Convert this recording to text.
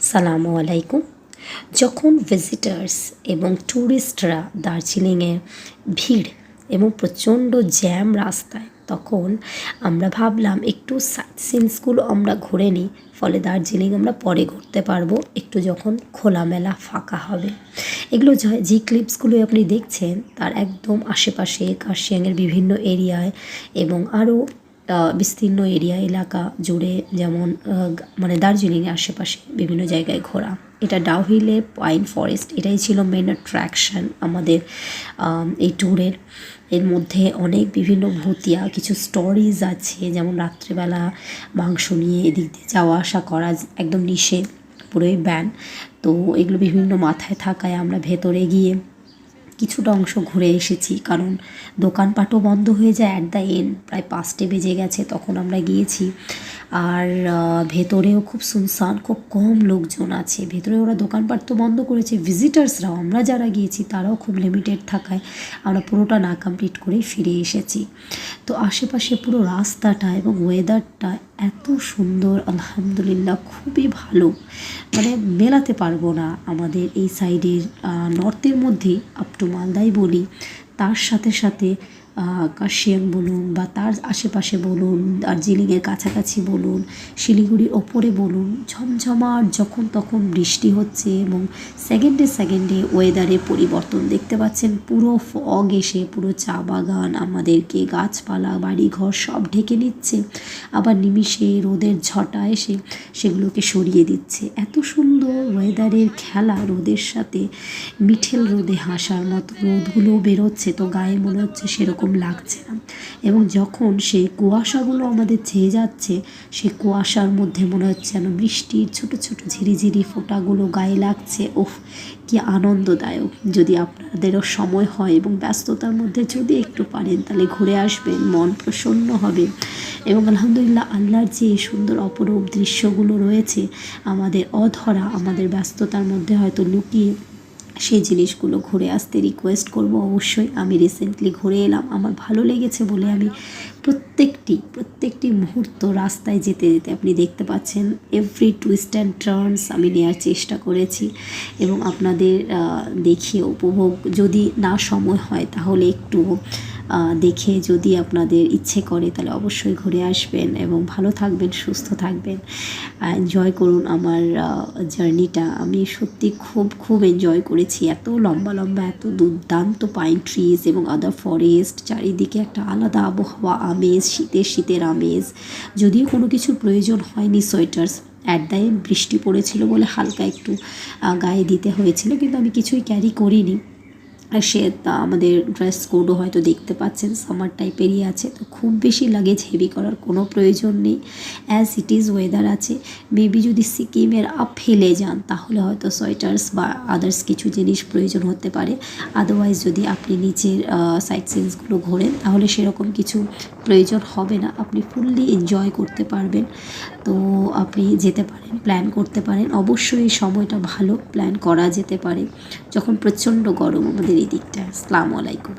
সালামু আলাইকুম। যখন ভিজিটার্স এবং ট্যুরিস্টরা দার্জিলিংয়ে ভিড় এবং প্রচণ্ড জ্যাম রাস্তায়, তখন আমরা ভাবলাম একটু সাইট সিনসগুলো আমরা ঘুরে নিই, ফলে দার্জিলিং আমরা পরে ঘুরতে পারবো একটু যখন খোলামেলা ফাঁকা হবে। এগুলো যে ক্লিপসগুলো আপনি দেখছেন তার একদম আশেপাশে কার্শিয়াংয়ের বিভিন্ন এরিয়ায় এবং আরও বিস্তীর্ণ এরিয়া এলাকা জুড়ে, যেমন মানে দার্জিলিংয়ের আশেপাশে বিভিন্ন জায়গায় ঘোরা। এটা ডাউহিলে পাইন ফরেস্ট, এটাই ছিল মেন অ্যাট্রাকশান আমাদের এই ট্যুরের। এর মধ্যে অনেক বিভিন্ন ভুতিয়া কিছু স্টোরিজ আছে, যেমন রাত্রিবেলা মাংস নিয়ে এদিক দিয়ে যাওয়া আসা করা একদম নিষেধ, পুরোই ব্যান। তো এগুলো বিভিন্ন মাথায় থাকায় আমরা ভেতরে গিয়ে কিছুটা অংশ ঘুরে এসেছি, কারণ দোকানপাটও বন্ধ হয়ে যায় অ্যাট দ্য এন্ড। প্রায় 5টে বেজে গেছে তখন আমরা গিয়েছি। আর ভেতরেও খুব সুনসান, খুব কম লোকজন আছে ভেতরে। ওরা দোকানপাট তো বন্ধ করেছে, ভিজিটার্সরাও, আমরা যারা গিয়েছি তারাও খুব লিমিটেড থাকায় আমরা পুরোটা না কমপ্লিট করেই ফিরে এসেছি। তো আশেপাশে পুরো রাস্তাটা এবং ওয়েদারটা এত সুন্দর, আলহামদুলিল্লাহ খুবই ভালো, মানে মেলাতে পারবো না। আমাদের এই সাইডের নর্থের মধ্যেই আপ টু মালদাই বলি, তার সাথে সাথে কার্শিয়াং বলুন বা তার আশেপাশে বলুন, দার্জিলিংয়ের কাছাকাছি বলুন, শিলিগুড়ির ওপরে বলুন, ঝমঝমাট যখন তখন বৃষ্টি হচ্ছে এবং সেকেন্ডে ওয়েদারে পরিবর্তন দেখতে পাচ্ছেন। পুরো ফগ এসে পুরো চা বাগান আমাদেরকে, গাছপালা বাড়িঘর সব ঢেকে নিচ্ছে, আবার নিমিষে রোদের ঝটা এসে সেগুলোকে সরিয়ে দিচ্ছে। এত সুন্দর ওয়েদারের খেলা রোদের সাথে, মিঠেল রোদে হাসার মতো রোদগুলো বেরোচ্ছে, তো গায়ে মনে হচ্ছে সেরকম লাগছে না। এবং যখন সেই কুয়াশাগুলো আমাদের ছেয়ে যাচ্ছে, সেই কুয়াশার মধ্যে মনে হচ্ছে যেন বৃষ্টির ছোট ছোট ঝিরিঝিরি ফোঁটাগুলো গায়ে লাগছে। ওহ, কি আনন্দদায়ক! যদি আপনাদেরও সময় হয় এবং ব্যস্ততার মধ্যে যদি একটু পারেন তাহলে ঘুরে আসবেন, মন প্রসন্ন হবে। এবং আলহামদুলিল্লাহ, আল্লাহর যে সুন্দর অপরূপ দৃশ্যগুলো রয়েছে আমাদের অধরা, আমাদের ব্যস্ততার মধ্যে হয়তো লুকিয়ে, সেই জিনিসগুলো ঘুরে আসতে রিকোয়েস্ট করব অবশ্যই। আমি রিসেন্টলি ঘুরে এলাম, আমার ভালো লেগেছে বলে আমি প্রত্যেকটি মুহূর্ত রাস্তায় যেতে যেতে আপনি দেখতে পাচ্ছেন এভরি টুইস্ট অ্যান্ড টার্নস আমি নেওয়ার চেষ্টা করেছি এবং আপনাদের দেখিয়ে উপভোগ, যদি না সময় হয় তাহলে একটু দেখে যদি আপনাদের ইচ্ছে করে তাহলে অবশ্যই ঘুরে আসবেন এবং ভালো থাকবেন, সুস্থ থাকবেন, এনজয় করুন আমার জার্নিটা। আমি সত্যি খুব এনজয় করেছি। এত লম্বা এত দুর্দান্ত পাইন ট্রিজ এবং আদার ফরেস্ট, চারিদিকে একটা আলাদা আবহাওয়া, আমেজ, শীতের আমেজ। যদিও কোনো কিছুর প্রয়োজন হয়নি সোয়েটার্স, অ্যাট দ্য এন্ড বৃষ্টি পড়েছিল বলে হালকা একটু গায়ে দিতে হয়েছিল, কিন্তু আমি কিছুই ক্যারি করিনি। আর সে আমাদের ড্রেস কোডও হয়তো দেখতে পাচ্ছেন সামার টাইপেরই আছে, তো খুব বেশি লাগেজ হেভি করার কোনো প্রয়োজন নেই। অ্যাজ ইট ইজ ওয়েদার আছে। মেবি যদি সিকিমের আপ হিলে যান তাহলে হয়তো সোয়েটার্স বা আদার্স কিছু জিনিস প্রয়োজন হতে পারে। আদারওয়াইজ যদি আপনি নিচের সাইট সিনসগুলো ঘোরেন তাহলে সেরকম কিছু প্রয়োজন হবে না, আপনি ফুললি এনজয় করতে পারবেন। তো আপনি যেতে পারেন, প্ল্যান করতে পারেন। অবশ্যই এই সময়টা ভালো, প্ল্যান করা যেতে পারে যখন প্রচণ্ড গরম আমাদের এই দিকটা। আসসালামু আলাইকুম।